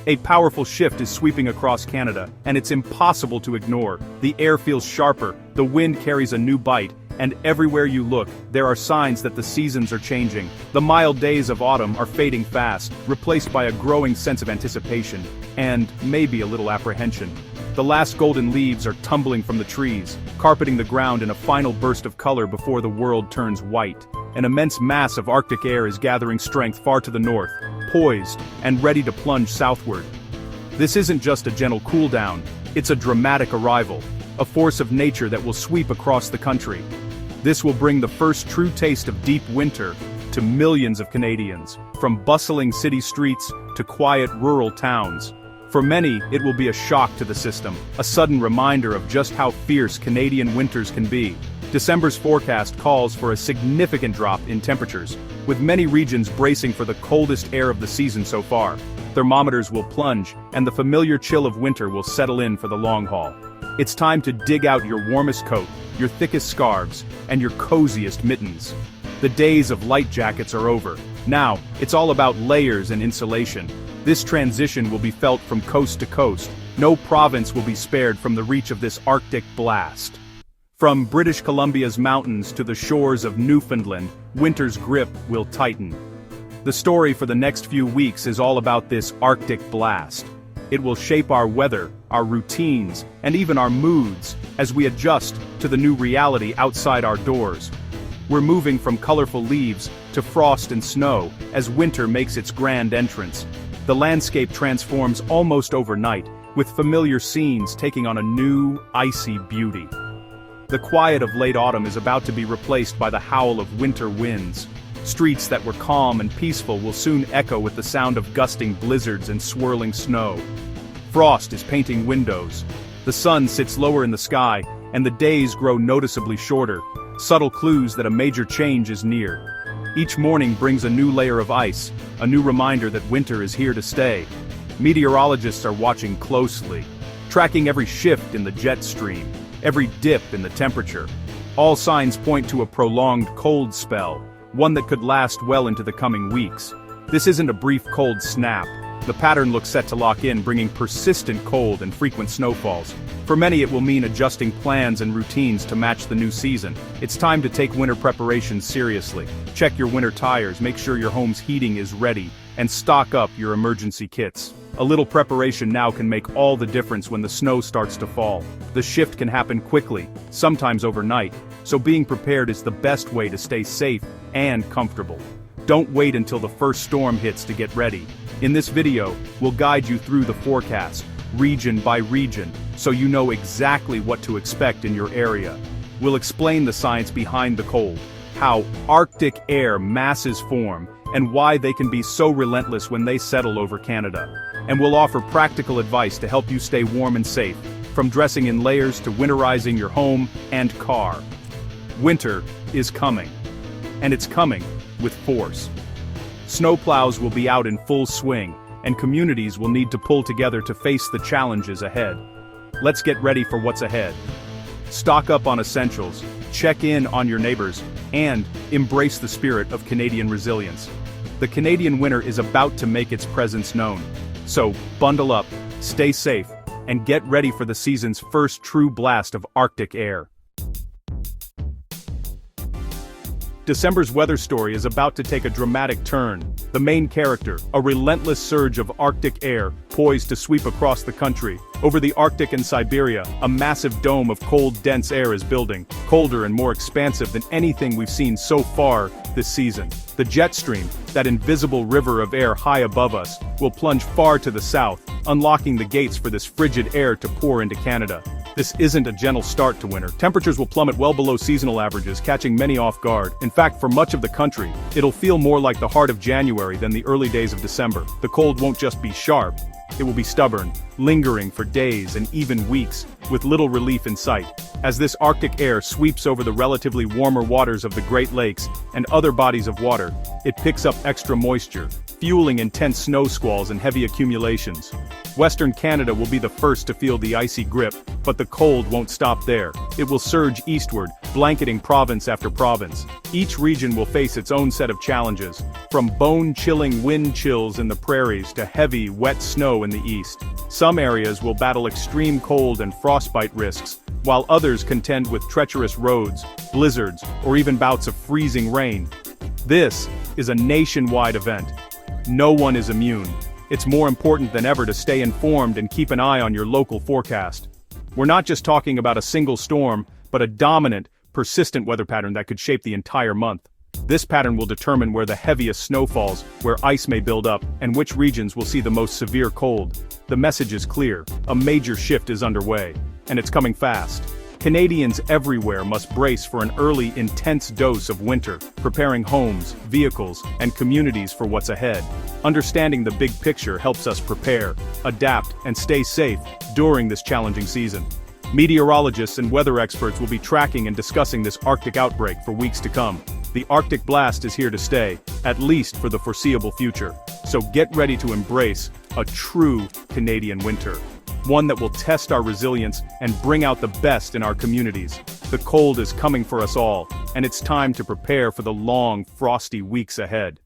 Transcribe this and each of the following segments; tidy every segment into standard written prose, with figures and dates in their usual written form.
A powerful shift is sweeping across Canada, and it's impossible to ignore. The air feels sharper, the wind carries a new bite, and everywhere you look, there are signs that the seasons are changing. The mild days of autumn are fading fast, replaced by a growing sense of anticipation, and maybe a little apprehension. The last golden leaves are tumbling from the trees, carpeting the ground in a final burst of color before the world turns white. An immense mass of Arctic air is gathering strength far to the north, poised and ready to plunge southward. This isn't just a gentle cool down, it's a dramatic arrival, a force of nature that will sweep across the country. This will bring the first true taste of deep winter to millions of Canadians, from bustling city streets to quiet rural towns. For many, it will be a shock to the system, a sudden reminder of just how fierce Canadian winters can be. December's forecast calls for a significant drop in temperatures, with many regions bracing for the coldest air of the season so far. Thermometers will plunge, and the familiar chill of winter will settle in for the long haul. It's time to dig out your warmest coat, your thickest scarves, and your coziest mittens. The days of light jackets are over. Now, it's all about layers and insulation. This transition will be felt from coast to coast. No province will be spared from the reach of this Arctic blast. From British Columbia's mountains to the shores of Newfoundland, winter's grip will tighten. The story for the next few weeks is all about this Arctic blast. It will shape our weather, our routines, and even our moods as we adjust to the new reality outside our doors. We're moving from colorful leaves to frost and snow as winter makes its grand entrance. The landscape transforms almost overnight, with familiar scenes taking on a new, icy beauty. The quiet of late autumn is about to be replaced by the howl of winter winds. Streets that were calm and peaceful will soon echo with the sound of gusting blizzards and swirling snow. Frost is painting windows. The sun sits lower in the sky, and the days grow noticeably shorter, subtle clues that a major change is near. Each morning brings a new layer of ice, a new reminder that winter is here to stay. Meteorologists are watching closely, tracking every shift in the jet stream, every dip in the temperature. All signs point to a prolonged cold spell, one that could last well into the coming weeks. This isn't a brief cold snap. The pattern looks set to lock in, bringing persistent cold and frequent snowfalls. For many, it will mean adjusting plans and routines to match the new season. It's time to take winter preparations seriously. Check your winter tires, make sure your home's heating is ready, and stock up your emergency kits. A little preparation now can make all the difference when the snow starts to fall. The shift can happen quickly, sometimes overnight, so being prepared is the best way to stay safe and comfortable. Don't wait until the first storm hits to get ready. In this video, we'll guide you through the forecast, region by region, so you know exactly what to expect in your area. We'll explain the science behind the cold, how Arctic air masses form, and why they can be so relentless when they settle over Canada. And we'll offer practical advice to help you stay warm and safe, from dressing in layers to winterizing your home and car. Winter is coming, and it's coming with force. Snowplows will be out in full swing, and communities will need to pull together to face the challenges ahead. Let's get ready for what's ahead. Stock up on essentials, check in on your neighbors, and embrace the spirit of Canadian resilience. The Canadian winter is about to make its presence known. So, bundle up, stay safe, and get ready for the season's first true blast of Arctic air. December's weather story is about to take a dramatic turn. The main character, a relentless surge of Arctic air, poised to sweep across the country. Over the Arctic and Siberia, a massive dome of cold, dense air is building, colder and more expansive than anything we've seen so far this season. The jet stream, that invisible river of air high above us, will plunge far to the south, unlocking the gates for this frigid air to pour into Canada. This isn't a gentle start to winter. Temperatures will plummet well below seasonal averages, catching many off guard. In fact, for much of the country, it'll feel more like the heart of January than the early days of December. The cold won't just be sharp, it will be stubborn, lingering for days and even weeks, with little relief in sight. As this Arctic air sweeps over the relatively warmer waters of the Great Lakes and other bodies of water, it picks up extra moisture, fueling intense snow squalls and heavy accumulations. Western Canada will be the first to feel the icy grip, but the cold won't stop there. It will surge eastward, blanketing province after province. Each region will face its own set of challenges, from bone-chilling wind chills in the prairies to heavy, wet snow in the east. Some areas will battle extreme cold and frostbite risks, while others contend with treacherous roads, blizzards, or even bouts of freezing rain. This is a nationwide event. No one is immune. It's more important than ever to stay informed and keep an eye on your local forecast. We're not just talking about a single storm, but a dominant, persistent weather pattern that could shape the entire month. This pattern will determine where the heaviest snow falls, where ice may build up, and which regions will see the most severe cold. The message is clear: a major shift is underway, and it's coming fast. Canadians everywhere must brace for an early, intense dose of winter, preparing homes, vehicles, and communities for what's ahead. Understanding the big picture helps us prepare, adapt, and stay safe during this challenging season. Meteorologists and weather experts will be tracking and discussing this Arctic outbreak for weeks to come. The Arctic blast is here to stay, at least for the foreseeable future. So get ready to embrace a true Canadian winter. One that will test our resilience and bring out the best in our communities. The cold is coming for us all, and it's time to prepare for the long, frosty weeks ahead.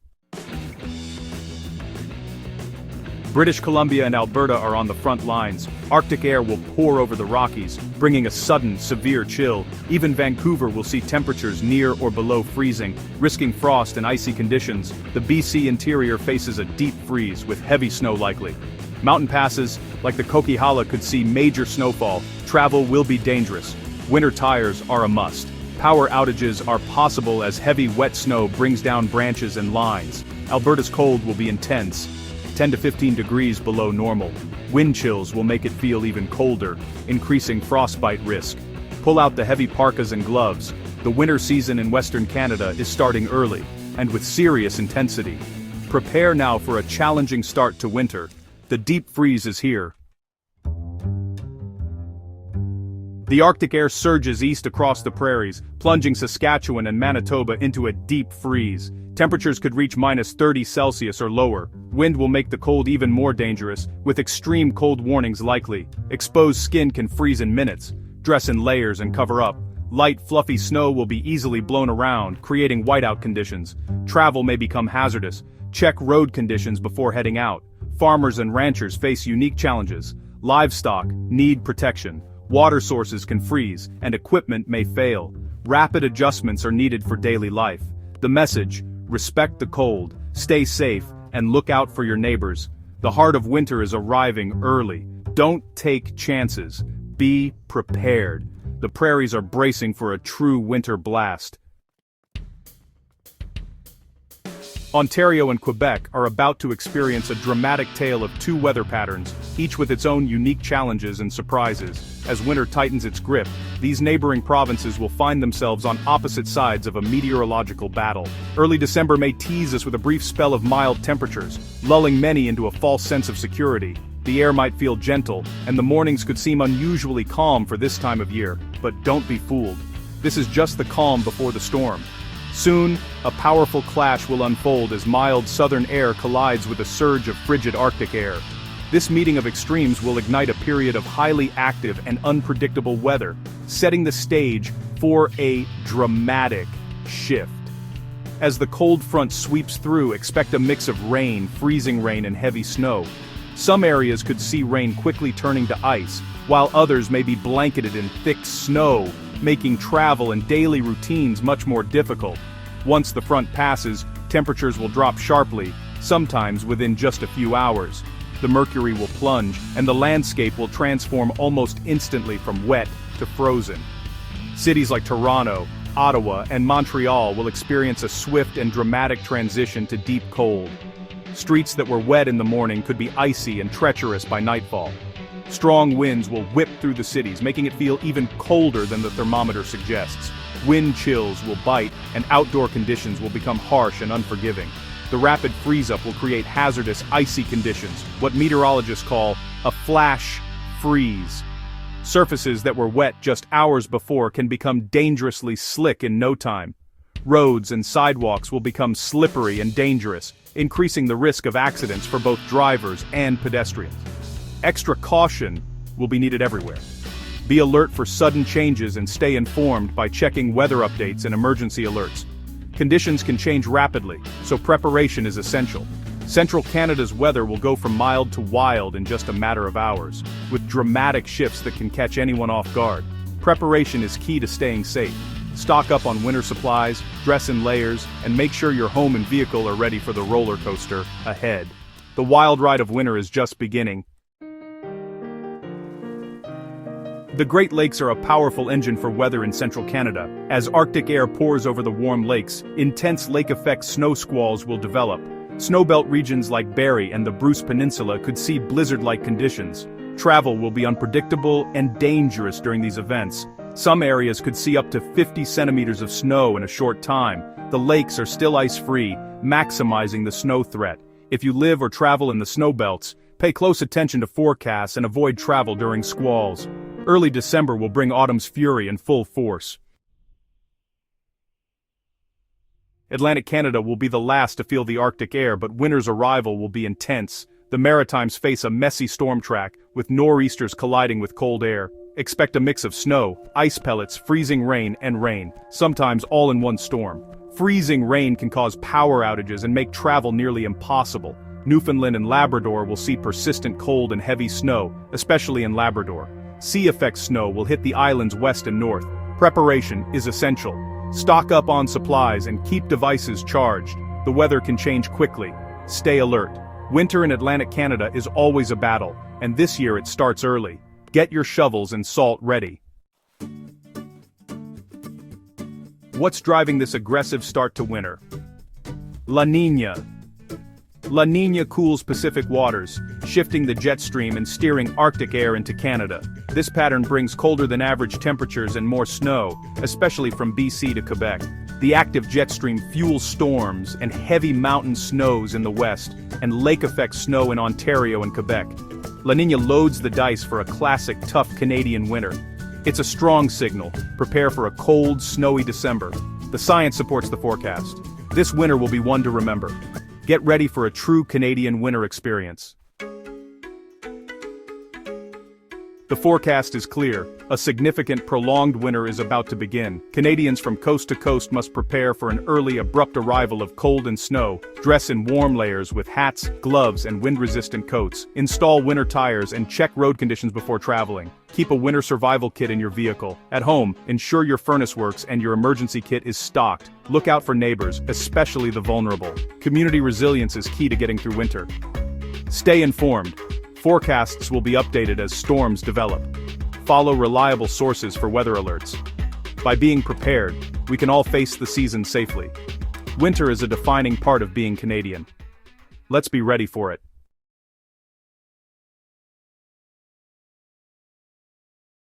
British Columbia and Alberta are on the front lines. Arctic air will pour over the Rockies, bringing a sudden, severe chill. Even Vancouver will see temperatures near or below freezing, risking frost and icy conditions. The BC interior faces a deep freeze, with heavy snow likely. Mountain passes, like the Coquihalla, could see major snowfall. Travel will be dangerous. Winter tires are a must. Power outages are possible as heavy wet snow brings down branches and lines. Alberta's cold will be intense, 10 to 15 degrees below normal. Wind chills will make it feel even colder, increasing frostbite risk. Pull out the heavy parkas and gloves. The winter season in Western Canada is starting early, and with serious intensity. Prepare now for a challenging start to winter. The deep freeze is here. The Arctic air surges east across the prairies, plunging Saskatchewan and Manitoba into a deep freeze. Temperatures could reach -30°C or lower. Wind will make the cold even more dangerous, with extreme cold warnings likely. Exposed skin can freeze in minutes. Dress in layers and cover up. Light, fluffy snow will be easily blown around, creating whiteout conditions. Travel may become hazardous. Check road conditions before heading out. Farmers and ranchers face unique challenges. Livestock need protection. Water sources can freeze, and equipment may fail. Rapid adjustments are needed for daily life. The message: respect the cold, stay safe, and look out for your neighbors. The heart of winter is arriving early. Don't take chances. Be prepared. The prairies are bracing for a true winter blast. Ontario and Quebec are about to experience a dramatic tale of two weather patterns, each with its own unique challenges and surprises. As winter tightens its grip, these neighboring provinces will find themselves on opposite sides of a meteorological battle. Early December may tease us with a brief spell of mild temperatures, lulling many into a false sense of security. The air might feel gentle, and the mornings could seem unusually calm for this time of year, but don't be fooled. This is just the calm before the storm. Soon, a powerful clash will unfold as mild southern air collides with a surge of frigid Arctic air. This meeting of extremes will ignite a period of highly active and unpredictable weather, setting the stage for a dramatic shift. As the cold front sweeps through, expect a mix of rain, freezing rain, and heavy snow. Some areas could see rain quickly turning to ice, while others may be blanketed in thick snow, making travel and daily routines much more difficult. Once the front passes, temperatures will drop sharply, sometimes within just a few hours. The mercury will plunge, and the landscape will transform almost instantly from wet to frozen. Cities like Toronto, Ottawa, and Montreal will experience a swift and dramatic transition to deep cold. Streets that were wet in the morning could be icy and treacherous by nightfall. Strong winds will whip through the cities, making it feel even colder than the thermometer suggests. Wind chills will bite, and outdoor conditions will become harsh and unforgiving. The rapid freeze-up will create hazardous, icy conditions, what meteorologists call a flash freeze. Surfaces that were wet just hours before can become dangerously slick in no time. Roads and sidewalks will become slippery and dangerous, increasing the risk of accidents for both drivers and pedestrians. Extra caution will be needed everywhere. Be alert for sudden changes and stay informed by checking weather updates and emergency alerts. Conditions can change rapidly, so preparation is essential. Central Canada's weather will go from mild to wild in just a matter of hours, with dramatic shifts that can catch anyone off guard. Preparation is key to staying safe. Stock up on winter supplies, dress in layers, and make sure your home and vehicle are ready for the roller coaster ahead. The wild ride of winter is just beginning. The Great Lakes are a powerful engine for weather in central Canada. As Arctic air pours over the warm lakes, intense lake-effect snow squalls will develop. Snowbelt regions like Barrie and the Bruce Peninsula could see blizzard-like conditions. Travel will be unpredictable and dangerous during these events. Some areas could see up to 50 centimeters of snow in a short time. The lakes are still ice-free, maximizing the snow threat. If you live or travel in the snowbelts, pay close attention to forecasts and avoid travel during squalls. Early December will bring autumn's fury in full force. Atlantic Canada will be the last to feel the Arctic air, but winter's arrival will be intense. The Maritimes face a messy storm track, with nor'easters colliding with cold air. Expect a mix of snow, ice pellets, freezing rain, and rain, sometimes all in one storm. Freezing rain can cause power outages and make travel nearly impossible. Newfoundland and Labrador will see persistent cold and heavy snow, especially in Labrador. Sea-effect snow will hit the islands west and north. Preparation is essential. Stock up on supplies and keep devices charged. The weather can change quickly. Stay alert. Winter in Atlantic Canada is always a battle, and this year it starts early. Get your shovels and salt ready. What's driving this aggressive start to winter? La Niña. La Niña cools Pacific waters, shifting the jet stream and steering Arctic air into Canada. This pattern brings colder than average temperatures and more snow, especially from BC to Quebec. The active jet stream fuels storms and heavy mountain snows in the west, and lake-effect snow in Ontario and Quebec. La Niña loads the dice for a classic tough Canadian winter. It's a strong signal. Prepare for a cold, snowy December. The science supports the forecast. This winter will be one to remember. Get ready for a true Canadian winter experience. The forecast is clear. A significant, prolonged winter is about to begin. Canadians from coast to coast must prepare for an early, abrupt arrival of cold and snow. Dress in warm layers with hats, gloves, and wind-resistant coats. Install winter tires and check road conditions before traveling. Keep a winter survival kit in your vehicle. At home, ensure your furnace works and your emergency kit is stocked. Look out for neighbors, especially the vulnerable. Community resilience is key to getting through winter. Stay informed. Forecasts will be updated as storms develop. Follow reliable sources for weather alerts. By being prepared, we can all face the season safely. Winter is a defining part of being Canadian. Let's be ready for it.